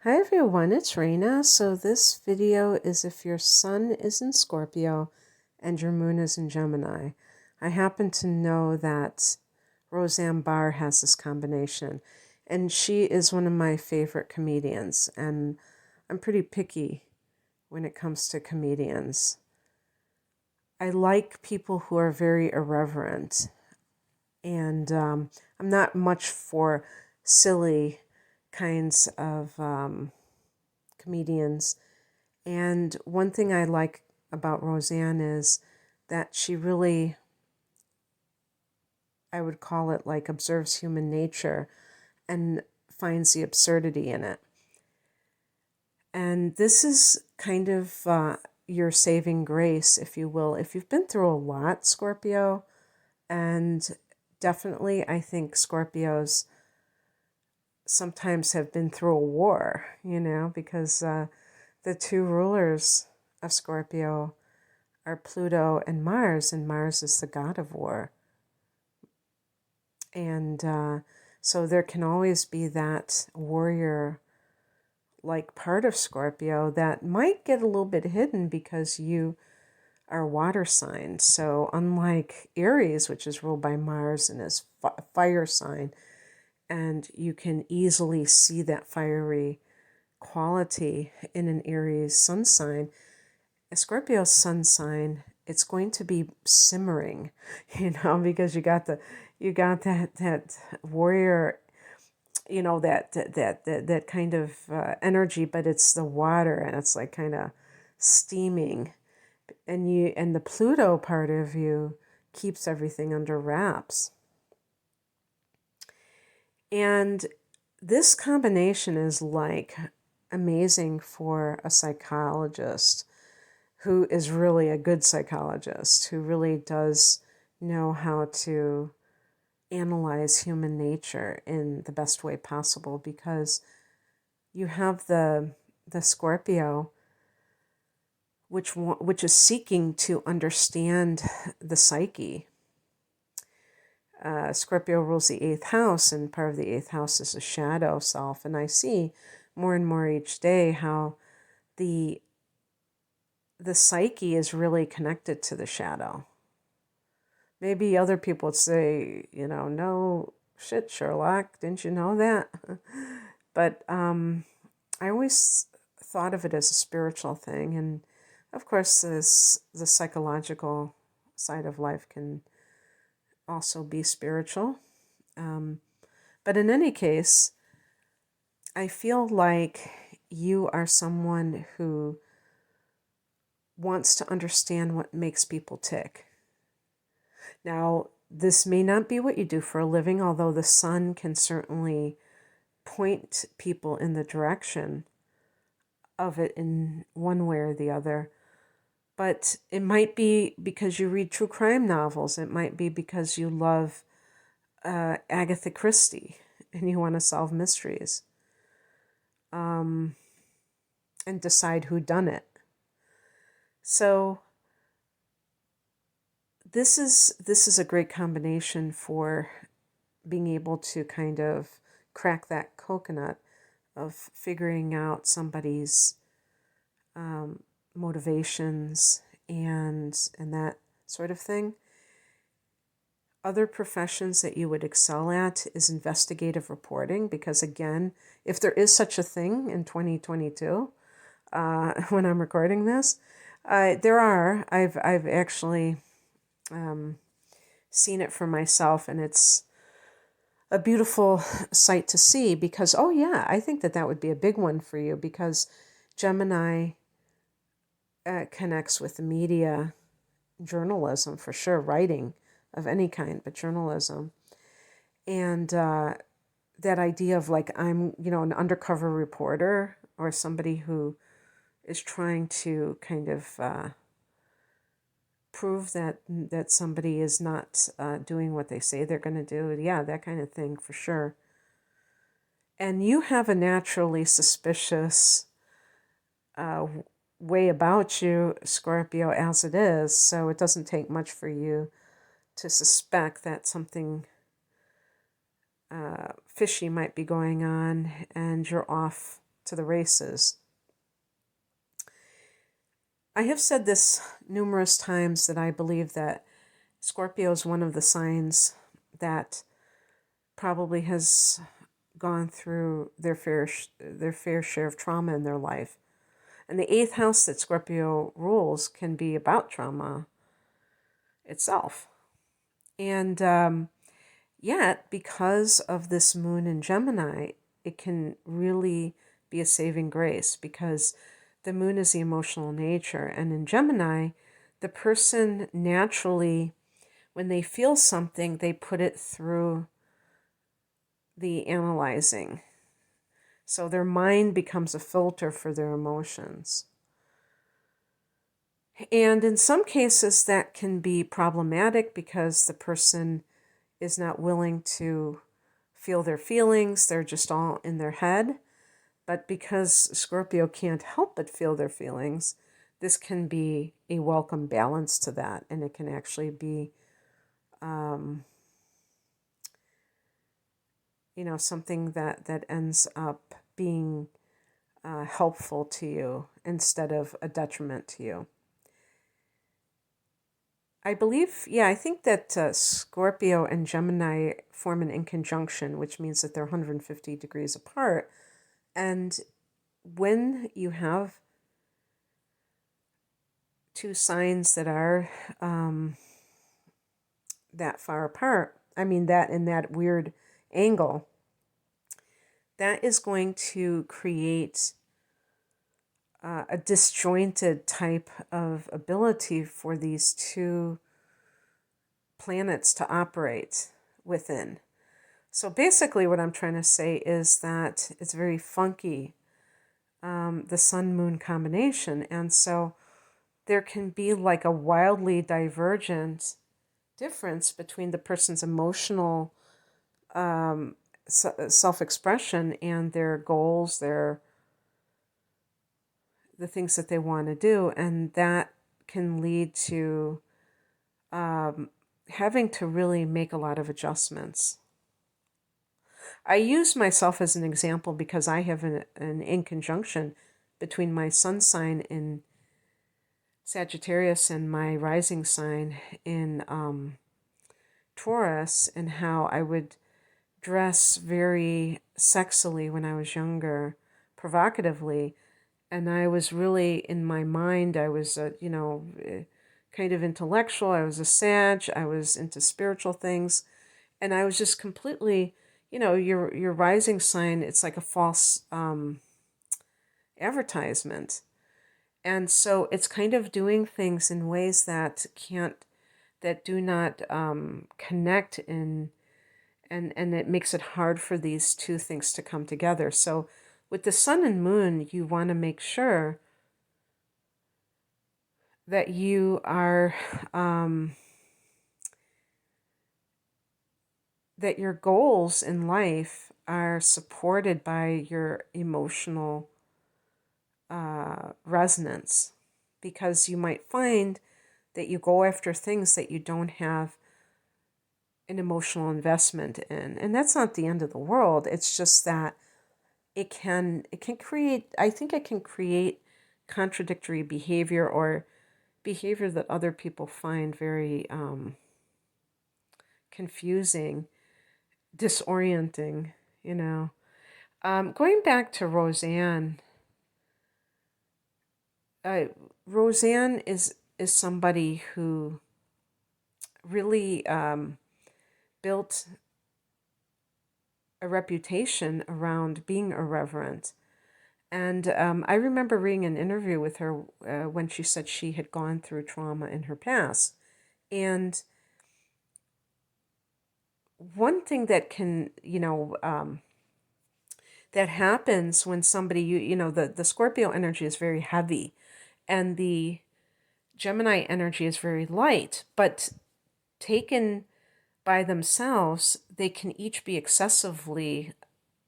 Hi everyone, it's Raina. So this video is if your sun is in Scorpio and your moon is in Gemini. I happen to know that Roseanne Barr has this combination, and she is one of my favorite comedians, and I'm pretty picky when it comes to comedians. I like people who are very irreverent, and I'm not much for silly kinds of comedians. And one thing I like about Roseanne is that she really, I would call it like observes human nature and finds the absurdity in it. And this is kind of your saving grace, if you will. If you've been through a lot, Scorpio, and definitely I think Scorpios sometimes have been through a war, because the two rulers of Scorpio are Pluto and Mars is the god of war. And so there can always be that warrior like part of Scorpio that might get a little bit hidden because you are water sign. So unlike Aries, which is ruled by Mars and is fire sign, and you can easily see that fiery quality in an Aries sun sign, a Scorpio sun sign, it's going to be simmering, because you got that warrior, that kind of energy, but it's the water and it's like kind of steaming, and the Pluto part of you keeps everything under wraps. And this combination is like amazing for a psychologist who is really a good psychologist, who really does know how to analyze human nature in the best way possible, because you have the Scorpio, which is seeking to understand the psyche. Scorpio rules the eighth house, and part of the eighth house is a shadow self. And I see more and more each day how the psyche is really connected to the shadow. Maybe other people would say, no shit, Sherlock, didn't you know that? But I always thought of it as a spiritual thing. And of course, the psychological side of life can also be spiritual. But in any case, I feel like you are someone who wants to understand what makes people tick. Now, this may not be what you do for a living, although the sun can certainly point people in the direction of it in one way or the other. But it might be because you read true crime novels. It might be because you love Agatha Christie and you want to solve mysteries and decide who done it. So this is a great combination for being able to kind of crack that coconut of figuring out somebody's motivations and that sort of thing. Other professions that you would excel at is investigative reporting, because again, if there is such a thing in 2022, when I'm recording this, there are. I've actually seen it for myself, and it's a beautiful sight to see, because, oh yeah, I think that would be a big one for you, because Gemini connects with the media, journalism for sure, writing of any kind, but journalism. And that idea of like, I'm, an undercover reporter or somebody who is trying to kind of prove that somebody is not doing what they say they're going to do. Yeah, that kind of thing for sure. And you have a naturally suspicious way about you, Scorpio, as it is. So it doesn't take much for you to suspect that something fishy might be going on, and you're off to the races. I have said this numerous times that I believe that Scorpio is one of the signs that probably has gone through their fair share of trauma in their life. And the 8th house that Scorpio rules can be about trauma itself. And yet, because of this moon in Gemini, it can really be a saving grace, because the moon is the emotional nature. And in Gemini, the person naturally, when they feel something, they put it through the analyzing. So their mind becomes a filter for their emotions. And in some cases, that can be problematic because the person is not willing to feel their feelings. They're just all in their head. But because Scorpio can't help but feel their feelings, this can be a welcome balance to that. And it can actually be, something that ends up being helpful to you instead of a detriment to you. I think that Scorpio and Gemini form an inconjunction, which means that they're 150 degrees apart. And when you have two signs that are that far apart, that in that weird angle, that is going to create a disjointed type of ability for these two planets to operate within. So basically what I'm trying to say is that it's very funky, the sun-moon combination. And so there can be like a wildly divergent difference between the person's emotional self-expression and their goals, the things that they want to do. And that can lead to having to really make a lot of adjustments. I use myself as an example because I have an inconjunction between my sun sign in Sagittarius and my rising sign in Taurus, and how I would dress very sexily when I was younger, provocatively. And I was really, in my mind, I was, kind of intellectual. I was a Sag. I was into spiritual things. And I was just completely, your rising sign, it's like a false advertisement. And so it's kind of doing things in ways that do not connect and it makes it hard for these two things to come together. So with the sun and moon, you want to make sure that you are, that your goals in life are supported by your emotional resonance, because you might find that you go after things that you don't have an emotional investment in. And that's not the end of the world. It's just that it can create, I think it can create contradictory behavior, or behavior that other people find very confusing, disorienting, Going back to Roseanne, Roseanne is somebody who really built a reputation around being irreverent. And I remember reading an interview with her when she said she had gone through trauma in her past. And one thing that can, that happens when somebody, the Scorpio energy is very heavy and the Gemini energy is very light, but taken by themselves, they can each be excessively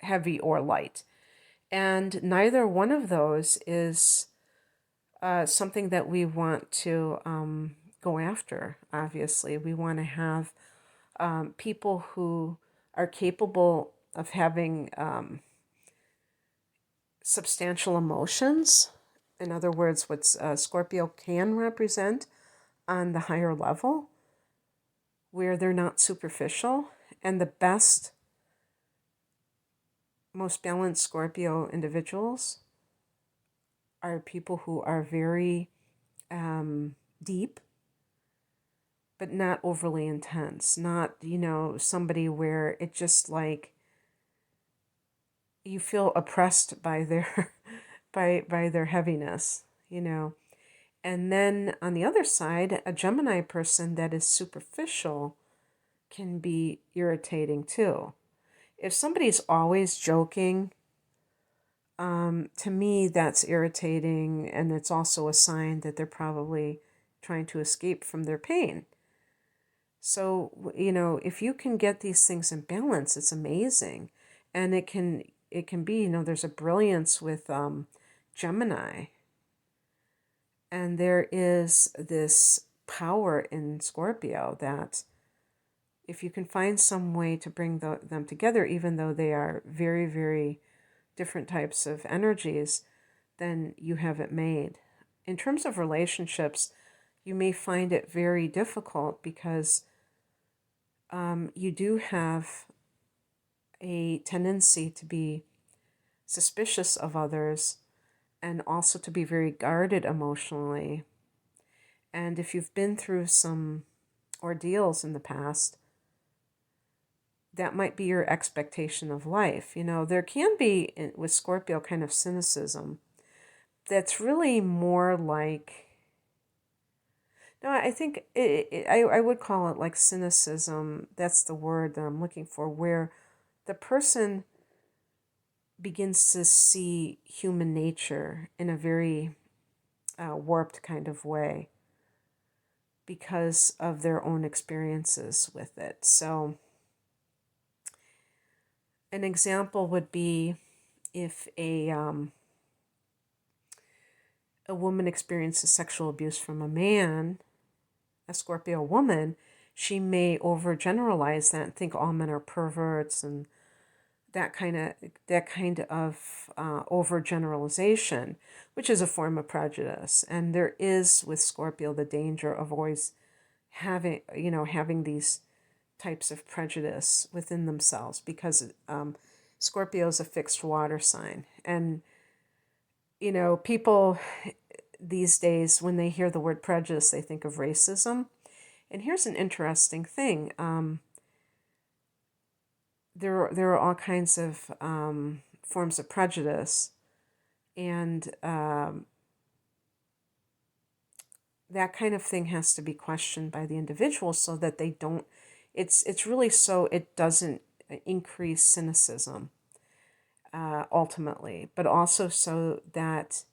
heavy or light. And neither one of those is something that we want to go after, obviously. We want to have people who are capable of having substantial emotions. In other words, what Scorpio can represent on the higher level, where they're not superficial. And the best, most balanced Scorpio individuals are people who are very deep, but not overly intense. Not, somebody where it just like you feel oppressed by their by their heaviness, And then on the other side, a Gemini person that is superficial can be irritating too. If somebody's always joking, to me, that's irritating, and it's also a sign that they're probably trying to escape from their pain. So, if you can get these things in balance, it's amazing. And it can be, there's a brilliance with Gemini. And there is this power in Scorpio that if you can find some way to bring them together, even though they are very, very different types of energies, then you have it made. In terms of relationships, you may find it very difficult because you do have a tendency to be suspicious of others and also to be very guarded emotionally. And if you've been through some ordeals in the past, that might be your expectation of life. There can be, with Scorpio, kind of cynicism that's really more like, no, I think I would call it like cynicism. That's the word that I'm looking for, where the person begins to see human nature in a very warped kind of way because of their own experiences with it. So an example would be if a woman experiences sexual abuse from a man, a Scorpio woman, she may overgeneralize that and think all men are perverts and that kind of overgeneralization, which is a form of prejudice. And there is with Scorpio the danger of always having these types of prejudice within themselves, because Scorpio is a fixed water sign. And people these days, when they hear the word prejudice, they think of racism. And here's an interesting thing. There are all kinds of forms of prejudice, and that kind of thing has to be questioned by the individual so that they don't. It's really so it doesn't increase cynicism ultimately, but also so that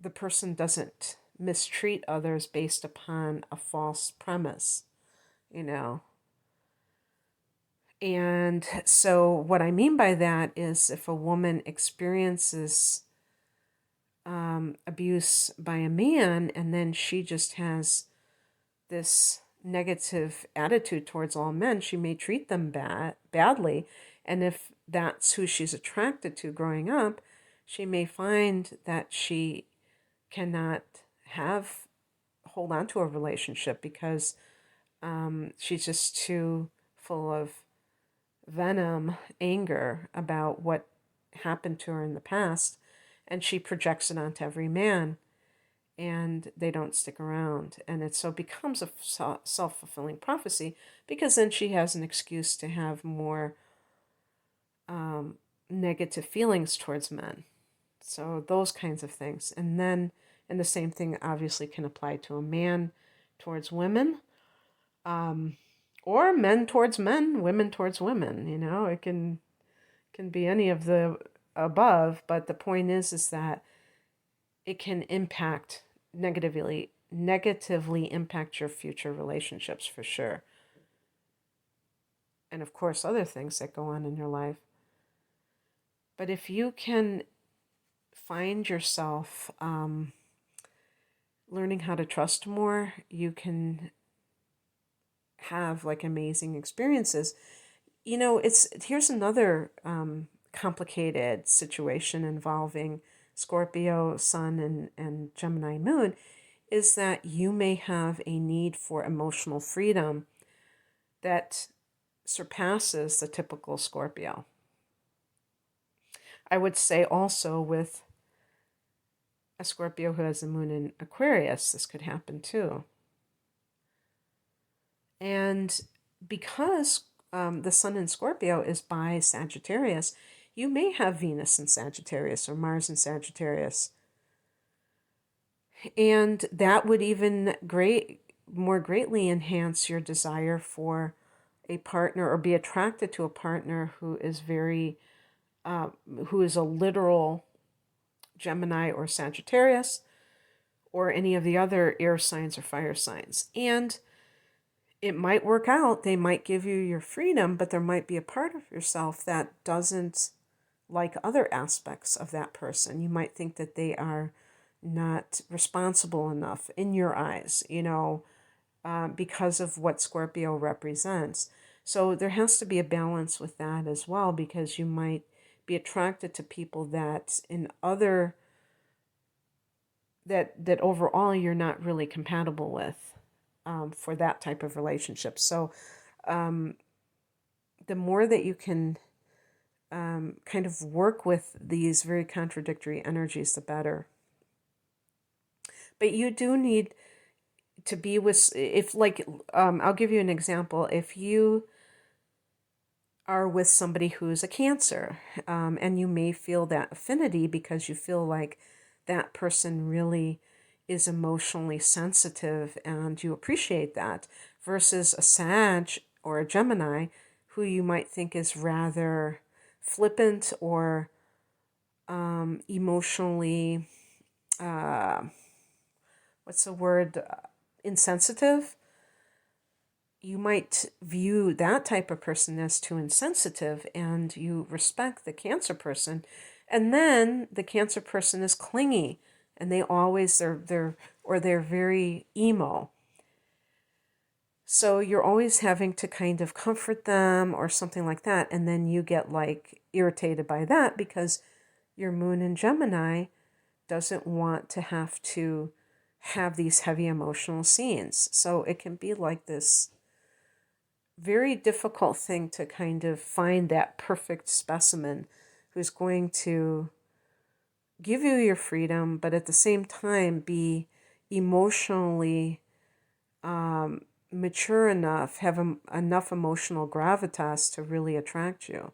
the person doesn't mistreat others based upon a false premise, And so what I mean by that is if a woman experiences abuse by a man and then she just has this negative attitude towards all men, she may treat them badly. And if that's who she's attracted to growing up, she may find that she cannot hold on to a relationship because she's just too full of venom, anger about what happened to her in the past, and she projects it onto every man, and they don't stick around. And it so becomes a self-fulfilling prophecy, because then she has an excuse to have more negative feelings towards men. So those kinds of things. And the same thing obviously can apply to a man towards women, or men towards men, women towards women. It can be any of the above, but the point is that it can negatively impact your future relationships for sure. And of course, other things that go on in your life. But if you can find yourself learning how to trust more, you can have like amazing experiences. Here's another complicated situation involving Scorpio, Sun, and Gemini Moon is that you may have a need for emotional freedom that surpasses the typical Scorpio. I would say also with a Scorpio who has a moon in Aquarius, this could happen too. And because the Sun in Scorpio is by Sagittarius, you may have Venus in Sagittarius or Mars in Sagittarius. And that would even more greatly enhance your desire for a partner or be attracted to a partner who is who is a literal Gemini or Sagittarius or any of the other air signs or fire signs. And it might work out. They might give you your freedom, but there might be a part of yourself that doesn't like other aspects of that person. You might think that they are not responsible enough in your eyes, because of what Scorpio represents. So there has to be a balance with that as well, because you might be attracted to people that that overall you're not really compatible with. For that type of relationship. So the more that you can kind of work with these very contradictory energies, the better. But you do need to be with, I'll give you an example. If you are with somebody who's a Cancer, and you may feel that affinity because you feel like that person really is emotionally sensitive and you appreciate that, versus a Sag or a Gemini who you might think is rather flippant or emotionally, insensitive. You might view that type of person as too insensitive and you respect the Cancer person. And then the Cancer person is clingy and they're very emo. So you're always having to kind of comfort them or something like that. And then you get like irritated by that because your moon in Gemini doesn't want to have to have these heavy emotional scenes. So it can be like this very difficult thing to kind of find that perfect specimen who's going to give you your freedom, but at the same time be emotionally mature enough, have enough emotional gravitas to really attract you.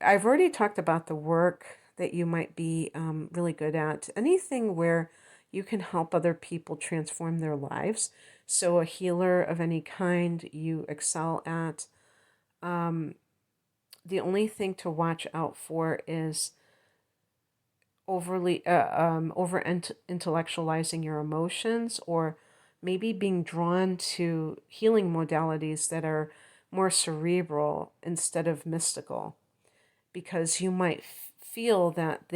I've already talked about the work that you might be really good at. Anything where you can help other people transform their lives. So a healer of any kind you excel at. The only thing to watch out for is over intellectualizing your emotions, or maybe being drawn to healing modalities that are more cerebral instead of mystical, because you might feel that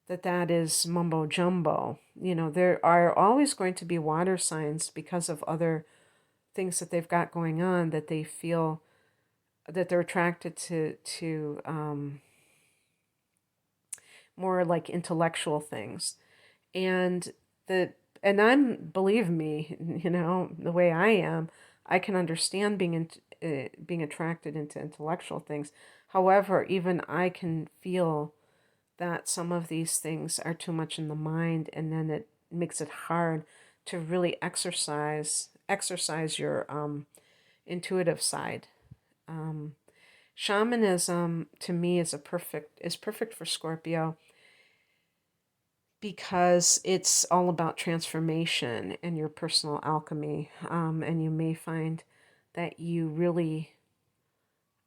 that is mumbo jumbo. There are always going to be water signs because of other things that they've got going on, that they feel that they're attracted to more like intellectual things. And believe me, the way I am, I can understand being attracted into intellectual things. However, even I can feel that some of these things are too much in the mind, and then it makes it hard to really exercise your intuitive side. Shamanism to me is perfect for Scorpio, because it's all about transformation and your personal alchemy. And you may find that you really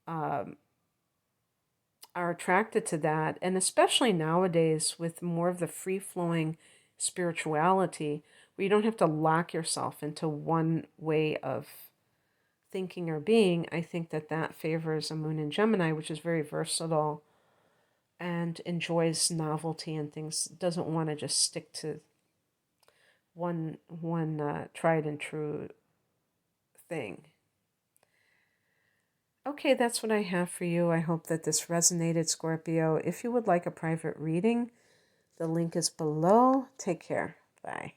are attracted to that. And especially nowadays with more of the free-flowing spirituality, where you don't have to lock yourself into one way of thinking or being, I think that favors a moon in Gemini, which is very versatile and enjoys novelty and things, doesn't want to just stick to one tried and true thing. Okay, that's what I have for you. I hope that this resonated, Scorpio. If you would like a private reading, the link is below. Take care. Bye.